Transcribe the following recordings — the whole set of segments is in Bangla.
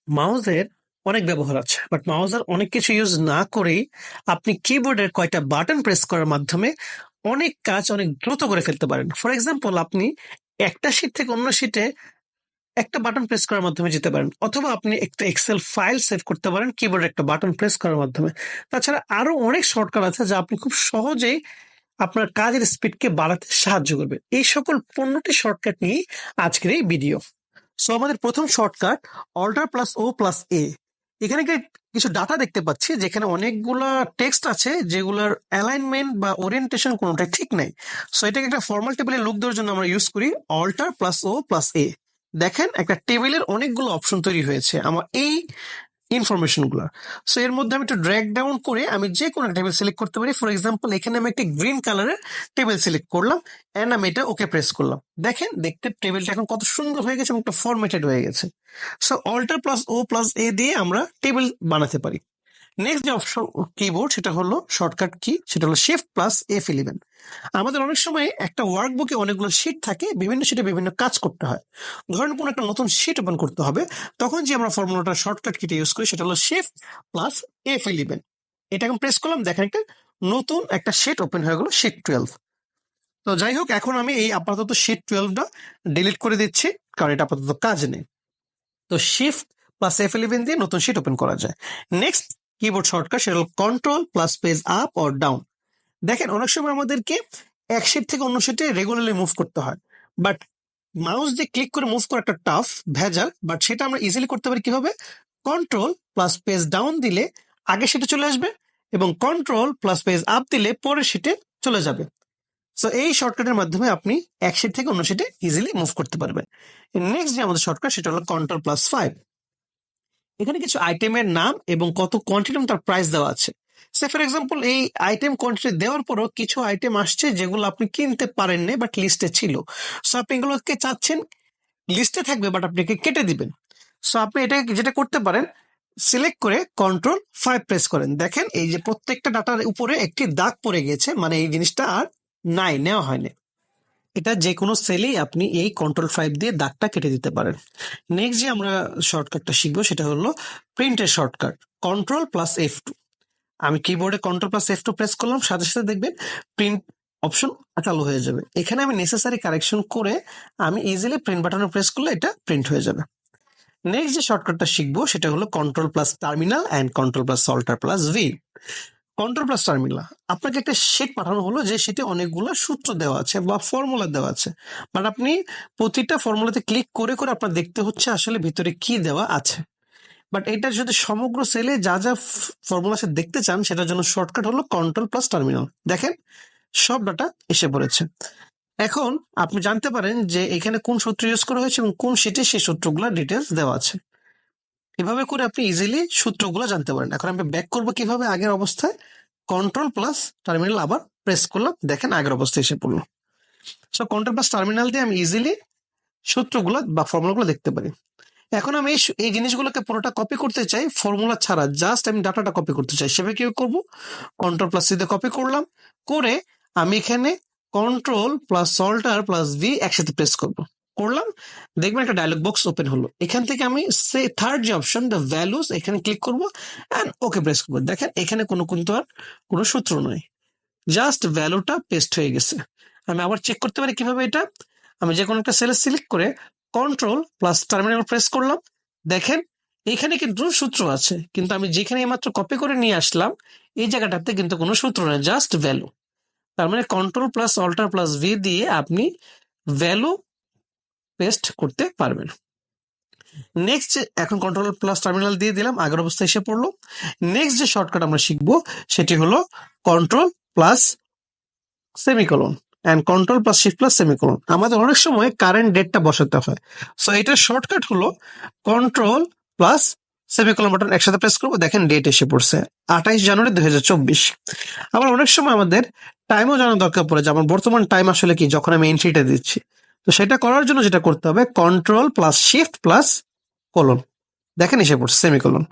মাউসের অনেক ব্যবহার আছে, বাট মাউসের অনেক কিছু ইউজ না করেই আপনি কিবোর্ডের কয়টা বাটন প্রেস করার মাধ্যমে অনেক কাজ অনেক দ্রুত করে ফেলতে পারেন। ফর এক্সাম্পল, আপনি একটা শিট থেকে অন্য শিটে একটা বাটন প্রেস করার মাধ্যমে যেতে পারেন, অথবা আপনি একটা এক্সেল ফাইল সেভ করতে পারেন কিবোর্ডে একটা বাটন প্রেস করার মাধ্যমে। তাছাড়া আরো অনেক শর্টকাট আছে যা আপনি খুব সহজেই আপনার কাজের স্পিডকে বাড়াতে সাহায্য করবে। এই সকল 15টি শর্টকাট নিয়ে আজকের এই ভিডিও। সো আমাদের প্রথম শর্টকাট অল্টার প্লাস ও প্লাস এ। এখানে কিছু ডাটা দেখতে পাচ্ছি যেখানে অনেকগুলা টেক্সট আছে যেগুলোর অ্যালাইনমেন্ট বা ওরিয়েন্টেশন কোনোটাই ঠিক নাই। সো এটাকে একটা ফর্মাল টেবিলে লুক দেওয়ার জন্য আমরা ইউজ করি অল্টার প্লাস ও প্লাস এ। দেখেন একটা টেবিলের অনেকগুলো অপশন তৈরি হয়েছে আমার এই ইনফরমেশন গুলো। সো এর মধ্যে আমি একটু ড্র্যাগ ডাউন করে আমি যে কোনো টেবিল সিলেক্ট করতে পারি। ফর এক্সাম্পল, এখানে আমি একটা গ্রিন কালারের টেবিল সিলেক্ট করলাম এন্ড আমি এটা ওকে প্রেস করলাম। দেখেন দেখতে টেবিলটা এখন কত সুন্দর হয়ে গেছে এবং একটা ফরম্যাটেড হয়ে গেছে। সো অল্টার প্লাস ও প্লাস এ দিয়ে আমরা টেবিল বানাতে পারি। নেক্সট যে অপশন কিবোর্ড, সেটা হলো শর্টকাট কি, সেটা হলো শিফট প্লাস F11। আমাদের অনেক সময় একটা ওয়ার্কবুকে অনেকগুলো শিট থাকে, বিভিন্ন শিটে বিভিন্ন কাজ করতে হয়। ধরেন কোনো একটা নতুন শিট ওপেন করতে হবে, তখন যে আমরা ফর্মুলাটা শর্টকাট কিটা ইউজ করি সেটা হলো শিফট প্লাস F11। এটা এখন প্রেস করলাম, দেখেন একটা নতুন একটা শিট ওপেন হয়ে গেল, শিট 12। তো যাই হোক, এখন আমি এই আপাতত শিট 12টা ডিলিট করে দিচ্ছি কারণ এটা আপাতত কাজ নেই। তো শিফট প্লাস F11 দিয়ে নতুন শিট ওপেন করা যায়। নেক্সট কিবোর্ড শর্টকাট সেটা হলো control plus page up or down. দেখেন অনেক সময় আমাদেরকে এক শিট থেকে অন্য শিটে রেগুলারলি মুভ করতে হয়, বাট মাউস দিয়ে ক্লিক করে মুভ করা একটা টাফ ভেজাল। বাট সেটা আমরা ইজিলি করতে পারি কিভাবে, কন্ট্রোল প্লাস পেজ ডাউন দিলে আগে শিটে চলে আসবে এবং কন্ট্রোল প্লাস পেজ আপ দিলে পরের শিটে চলে যাবে। সো এই শর্টকাটের মাধ্যমে আপনি এক শিট থেকে অন্য শিটে ইজিলি মুভ করতে পারবেন। নেক্সট যে আমাদের শর্টকাট সেটা হলো কন্ট্রোল প্লাস 5। এখানে কিছু আইটেমের নাম এবং কত কোয়ান্টিটি তার প্রাইস দেওয়া আছে। সে ফর এক্সাম্পল, এই আইটেম কোয়ান্টিটি দেওয়ার পরও কিছু আইটেম আসছে যেগুলো আপনি কিনতে পারেননি বাট লিস্টে ছিল। সো আপনি এগুলোকে চাচ্ছেন লিস্টে থাকবে বাট আপনাকে কেটে দিবেন। সো আপনি এটা যেটা করতে পারেন, সিলেক্ট করে কন্ট্রোল 5 প্রেস করেন, দেখেন এই যে প্রত্যেকটা ডাটার উপরে একটি দাগ পড়ে গেছে, মানে এই জিনিসটা আর নাই, নেওয়া হয়নি। এটা যে কোনো সেলেই আপনি এই কন্ট্রোল 5 দিয়ে দাগটা কেটে দিতে পারেন। নেক্সট যে আমরা শর্টকাটটা শিখবো সেটা হলো প্রিন্টের শর্টকাট, কন্ট্রোল প্লাস F2। আমি কিবোর্ডে কন্ট্রোল প্লাস F2 প্রেস করলাম, সাথে সাথে দেখবেন প্রিন্ট অপশন চালু হয়ে যাবে। এখানে আমি নেসেসারি কারেকশন করে আমি ইজিলি প্রিন্ট বাটনে প্রেস করলে এটা প্রিন্ট হয়ে যাবে। নেক্সট যে শর্টকাটটা শিখবো সেটা হলো control plus terminal and control plus সল্টার plus V. Control plus terminal, আপনাকে একটা শিট পাঠানো হলো যে সেটি অনেকগুলো সূত্র দেওয়া আছে বা ফর্মুলা দেওয়া আছে, বাট আপনি প্রতিটা ফর্মুলাতে ক্লিক করে করে আপনার দেখতে হচ্ছে আসলে ভিতরে কি দেওয়া আছে। বাট এটা যদি সমগ্র সেলে যা যা ফর্মুলা সে দেখতে চান সেটার জন্য শর্টকাট হলো কন্ট্রোল প্লাস টার্মিনাল। দেখেন সব ডাটা এসে পড়েছে। এখন আপনি জানতে পারেন যে এখানে কোন সূত্র ইউজ করা হয়েছে এবং কোন শিটে সেই সূত্রগুলো ডিটেলস দেওয়া আছে। এভাবে করে আপনি ইজিলি সূত্রগুলো জানতে পারেন। এখন আমি ব্যাক করবো কিভাবে, আগের অবস্থায় কন্ট্রোল প্লাস টার্মিনাল আবার প্রেস করলাম, দেখেন আগের অবস্থায় এসে পড়লো। সো কন্ট্রোল প্লাস টার্মিনাল দিয়ে আমি ইজিলি সূত্রগুলো বা ফর্মুলাগুলো দেখতে পারি। এখন আমি এই জিনিসগুলোকে পুরোটা কপি করতে চাই ফর্মুলা ছাড়া, জাস্ট আমি ডাটাটা কপি করতে চাই, সেভাবে কি করবো, কন্ট্রোল প্লাস সি দিয়ে কপি করলাম, করে আমি এখানে কন্ট্রোল প্লাস সল্টার প্লাস ভি একসাথে প্রেস করলাম, দেখবেন একটা ডায়লগ বক্স ওপেন হলো। এখান থেকে আমি থার্ড যে অপশন দ্য ভ্যালুস, এখানে ক্লিক করবো এন্ড ওকে প্রেস করবো। দেখেন এখানে কিন্তু আর কোনো সূত্র নয়, জাস্ট ভ্যালুটা পেস্ট হয়ে গেছে। আমি আবার চেক করতে পারি কিভাবে, এটা আমি যে কোনো একটা সেলে সিলেক্ট করে কন্ট্রোল প্লাস টার্মিনাল প্রেস করলাম, দেখেন এখানে কিন্তু সূত্র আছে, কিন্তু আমি যেখানে এইমাত্র কপি করে নিয়ে আসলাম এই জায়গাটাতে কিন্তু কোনো সূত্র নেই, জাস্ট ভ্যালু। তার মানে control plus alter plus V দিয়ে আপনি ভ্যালু পেস্ট করতে পারবেন। নেক্সট, এখন কন্ট্রোল প্লাস টার্মিনাল দিয়ে দিলাম, আগের অবস্থায় এসে পড়লো। নেক্সট যে শর্টকাট আমরা শিখবো সেটি হলো control plus semicolon and control plus shift plus semicolon. আমাদের অনেক সময় কারেন্ট ডেটটা বসাতে হয়। সো এটার শর্টকাট হলো কন্ট্রোল প্লাস সেমিকোলন বাটন একসাথে প্রেস করবো, দেখেন ডেট এসে পড়ছে 28 জানুয়ারি 2024। আবার অনেক সময় আমাদের টাইমও জানা দরকার পড়ে যে আমার বর্তমান টাইম আসলে কি যখন আমি এন্ট্রিটা দিচ্ছি। তো সেটা করার জন্য যেটা করতে হবে, control plus shift plus colon, দেখেন এসে পড়ছে সেমিকোলন।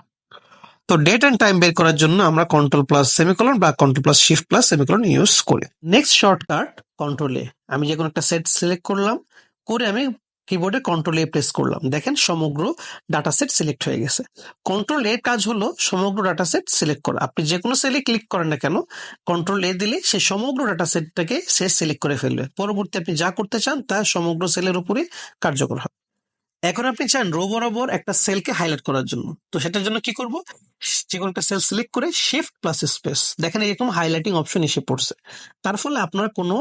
তো ডেট এন্ড টাইম বের করার জন্য আমরা কন্ট্রোল প্লাস সেমিকোলন বা control plus shift plus semicolon use করি। নেক্সট শর্টকাট কন্ট্রোলে আমি যে কোনো একটা সেট সিলেক্ট করলাম, করে আমি কিবোর্ডে কন্ট্রোল এ প্রেস করলাম, দেখেন সমগ্র ডাটা সেট সিলেক্ট হয়ে গেছে। কন্ট্রোল এর কাজ হলো সমগ্র ডাটা সেট সিলেক্ট করা। আপনি যে কোনো সেলে ক্লিক করেন না কেন, কন্ট্রোল এ দিলে সে সমগ্র ডাটা সেটটাকে সে সিলেক্ট করে ফেলবে। পরবর্তী আপনি যা করতে চান তা সমগ্র সেলের উপরে কার্যকর হবে। এখন আপনি চান রো বরাবর একটা সেলকে হাইলাইট করার জন্য, তো সেটার জন্য কি করব, যে কোনো একটা সেল সিলেক্ট করে শিফট প্লাস স্পেস, দেখেন এরকম হাইলাইটিং অপশন এসে পড়ছে। তার ফলে আপনার কোনো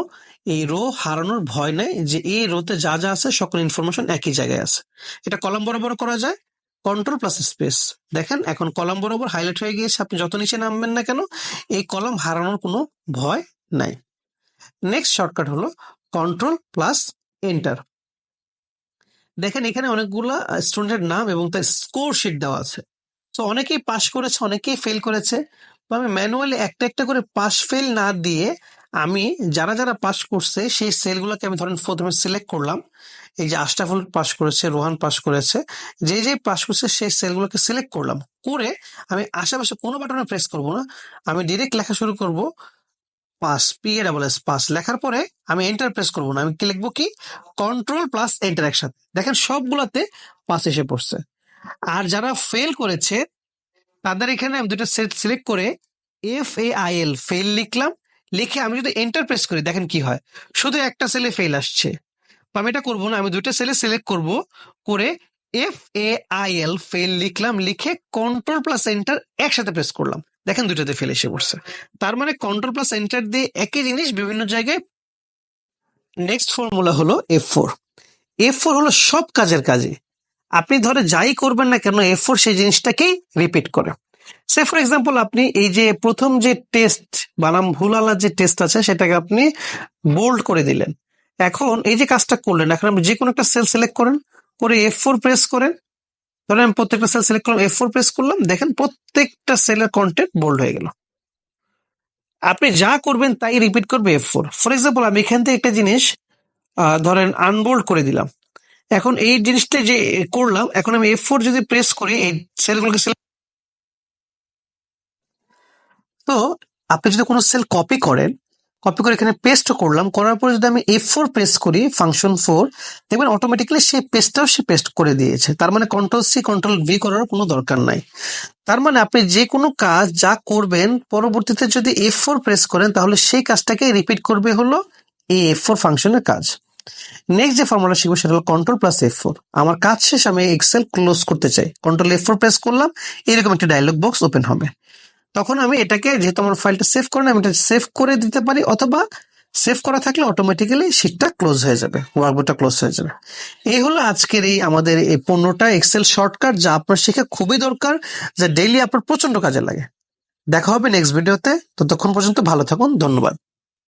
এই রো হারানোর ভয় নেই, যে এই রোতে যা যা আছে সকল ইনফরমেশন একই জায়গায় আছে। এটা কলাম বরাবর করা যায়, কন্ট্রোল প্লাস স্পেস, দেখেন এখন কলাম বরাবর হাইলাইট হয়ে গিয়েছে। আপনি যত নিচে নামবেন না কেন এই কলাম হারানোর কোনো ভয় নাই। নেক্সট শর্টকাট হলো কন্ট্রোল প্লাস এন্টার। দেখেন এখানে অনেকগুলা স্টুডেন্টের নাম এবং তার স্কোর শিট দেওয়া আছে। তো অনেকেই পাশ করেছে, অনেকেই ফেল করেছে। তো আমি ম্যানুয়ালি একটা একটা করে পাস ফেল না দিয়ে আমি যারা যারা পাস করছে সেই সেলগুলোকে আমি ধরেন প্রথমে সিলেক্ট করলাম। এই যে আশরাফুল পাস করেছে, রোহান পাস করেছে, যে যে পাস করছে সেই সেলগুলোকে সিলেক্ট করলাম, করে আমি আশেপাশে কোনো বাটনে প্রেস করব না, আমি ডিরেক্ট লেখা শুরু করব পাস, PASS পাস লেখার পরে আমি এন্টার প্রেস করবো না, আমি কি লিখবো, কি কন্ট্রোল প্লাস এন্টার একসাথে, দেখেন সবগুলাতে পাস এসে পড়ছে। আর যারা ফেল করেছে তাদের এখানে আমি দুটো সেট সিলেক্ট করে FAIL ফেল লিখলাম, লিখে আমি যদি এন্টার প্রেস করি দেখেন কি হয়, শুধু একটা সেলে ফেল আসছে। তো আমি এটা করবো না, আমি দুটো সেলে সিলেক্ট করব, করে FAIL ফেল লিখলাম, লিখে কন্ট্রোল প্লাস এন্টার একসাথে প্রেস করলাম, দেখেন দুটোতে ফেল এসে পড়ছে। তার মানে কন্ট্রোল প্লাস এন্টার দিয়ে একই জিনিস বিভিন্ন জায়গায়। নেক্সট ফর্মুলা হলো F4। F4 হলো সব কাজের কাজে, আপনি ধরে যাই করবেন না কেন F4 সেই জিনিসটাকেই রিপিট করে। সে ফর এক্সাম্পল আপনি এই যে প্রথম যে টেস্ট বানাম ভুলালা যে টেস্ট আছে সেটাকে আপনি বোল্ড করে দিলেন। এখন এই যে কাজটা করলেন, এখন আপনি যে কোনো একটা সেল সিলেক্ট করেন, করে F4 প্রেস করেন। ধরেন আমি প্রত্যেকটা সেল সিলেক্ট করলাম, F4 প্রেস করলাম, দেখেন প্রত্যেকটা সেলের কন্টেন্ট বোল্ড হয়ে গেল। আপনি যা করবেন তাই রিপিট করবে F4। ফর এক্সাম্পল আমি এখান থেকে একটা জিনিস ধরেন আনবোল্ড করে দিলাম, এখন এই জিনিসটা যে করলাম, এখন আমি F4 যদি প্রেস করি এই সেলগুলোকে, তো আপনি যদি কোনো সেল কপি করেন, কপি করে এখানে পেস্ট করলাম, করার পরে যদি আমি F4 প্রেস করি ফাংশন 4, দেখবেন অটোমেটিক্যালি সেই পেস্টটাও সে পেস্ট করে দিয়েছে। তার মানে কন্ট্রোল সি কন্ট্রোল ভি করার কোনো দরকার নাই। তার মানে আপনি যে কোনো কাজ যা করবেন পরবর্তীতে যদি F4 প্রেস করেন তাহলে সেই কাজটাকে রিপিট করবে হলো এই F4 ফাংশনের কাজ। নেক্সট যে ফর্মুলা শিখবো সেটা হলো কন্ট্রোল প্লাস F4। আমার কাজ শেষ, আমি এক্সেল ক্লোজ করতে চাই, কন্ট্রোল F4 প্রেস করলাম, এরকম একটা ডায়লগ বক্স ওপেন হবে। তখন আমি এটাকে, যেহেতু আমার ফাইলটা সেভ করে, আমি এটা সেভ করে দিতে পারি, অথবা সেভ করা থাকলে অটোমেটিক্যালি শীটটা ক্লোজ হয়ে যাবে, ওয়ার্কবুকটা ক্লোজ হয়ে যাবে। এই হলো আজকের এই আমাদের এই 15টা এক্সেল শর্টকাট, যা আপনার শেখা খুবই দরকার, যা ডেইলি আপনার প্রচন্ড কাজে লাগে। দেখা হবে নেক্সট ভিডিওতে, ততক্ষণ পর্যন্ত ভালো থাকুন, ধন্যবাদ।